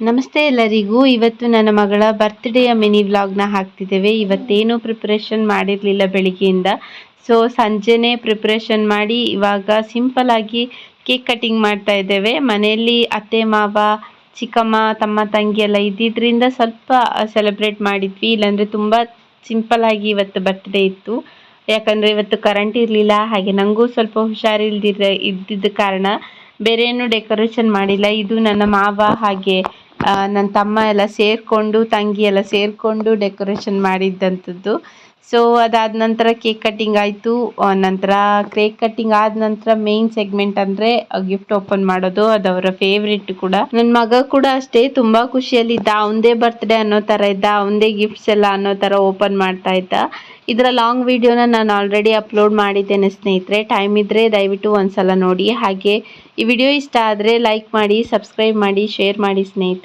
ನಮಸ್ತೆ ಎಲ್ಲರಿಗೂ. ಇವತ್ತು ನನ್ನ ಮಗಳ ಬರ್ತ್ಡೇಯ ಮಿನಿ ವ್ಲಾಗ್ನ ಹಾಕ್ತಿದ್ದೇವೆ. ಇವತ್ತೇನು ಪ್ರಿಪ್ರೇಷನ್ ಮಾಡಿರಲಿಲ್ಲ ಬೆಳಿಗ್ಗೆಯಿಂದ. ಸೊ ಸಂಜೆನೇ ಪ್ರಿಪ್ರೇಷನ್ ಮಾಡಿ ಇವಾಗ ಸಿಂಪಲ್ ಆಗಿ ಕೇಕ್ ಕಟಿಂಗ್ ಮಾಡ್ತಾ ಇದ್ದೇವೆ. ಮನೆಯಲ್ಲಿ ಅತ್ತೆ ಮಾವ ಚಿಕ್ಕಮ್ಮ ತಮ್ಮ ತಂಗಿ ಎಲ್ಲ ಇದ್ದಿದ್ರಿಂದ ಸ್ವಲ್ಪ ಸೆಲೆಬ್ರೇಟ್ ಮಾಡಿದ್ವಿ. ಇಲ್ಲಾಂದರೆ ತುಂಬ ಸಿಂಪಲ್ ಆಗಿ ಇವತ್ತು ಬರ್ತ್ಡೇ ಇತ್ತು. ಯಾಕಂದರೆ ಇವತ್ತು ಕರೆಂಟ್ ಇರಲಿಲ್ಲ, ಹಾಗೆ ನನಗೂ ಸ್ವಲ್ಪ ಇದ್ದಿದ್ದ ಕಾರಣ ಬೇರೆ ಏನು ಡೆಕೋರೇಷನ್ ಮಾಡಿಲ್ಲ. ಇದು ನನ್ನ ಮಾವ ಹಾಗೆ ನನ್ನ ತಮ್ಮ ಎಲ್ಲ ಸೇರಿಕೊಂಡು ತಂಗಿ ಎಲ್ಲ ಸೇರಿಕೊಂಡು ಡೆಕೋರೇಷನ್ ಮಾಡಿದ್ದಂಥದ್ದು. ಸೊ ಅದಾದ ನಂತರ ಕೇಕ್ ಕಟ್ಟಿಂಗ್ ಆಯಿತು. ನಂತರ ಕೇಕ್ ಕಟ್ಟಿಂಗ್ ಆದ ನಂತರ ಮೇನ್ ಸೆಗ್ಮೆಂಟ್ ಅಂದರೆ ಗಿಫ್ಟ್ ಓಪನ್ ಮಾಡೋದು. ಅದು ಅವರ ಫೇವ್ರೆಟ್ ಕೂಡ. ನನ್ನ ಮಗ ಕೂಡ ಅಷ್ಟೇ ತುಂಬ ಖುಷಿಯಲ್ಲಿದ್ದ. ಅವನದೇ ಬರ್ತ್ಡೇ ಅನ್ನೋ ಥರ ಇದ್ದ, ಅವನದೇ ಗಿಫ್ಟ್ಸ್ ಎಲ್ಲ ಅನ್ನೋ ಥರ ಓಪನ್ ಮಾಡ್ತಾ ಇದ್ದ. ಇದರ ಲಾಂಗ್ ವಿಡಿಯೋನ ನಾನು ಆಲ್ರೆಡಿ ಅಪ್ಲೋಡ್ ಮಾಡಿದ್ದೇನೆ ಸ್ನೇಹಿತರೆ. ಟೈಮ್ ಇದ್ದರೆ ದಯವಿಟ್ಟು ಒಂದ್ಸಲ ನೋಡಿ. ಹಾಗೆ ಈ ವಿಡಿಯೋ ಇಷ್ಟ ಆದರೆ ಲೈಕ್ ಮಾಡಿ, ಸಬ್ಸ್ಕ್ರೈಬ್ ಮಾಡಿ, ಶೇರ್ ಮಾಡಿ ಸ್ನೇಹಿತರೆ.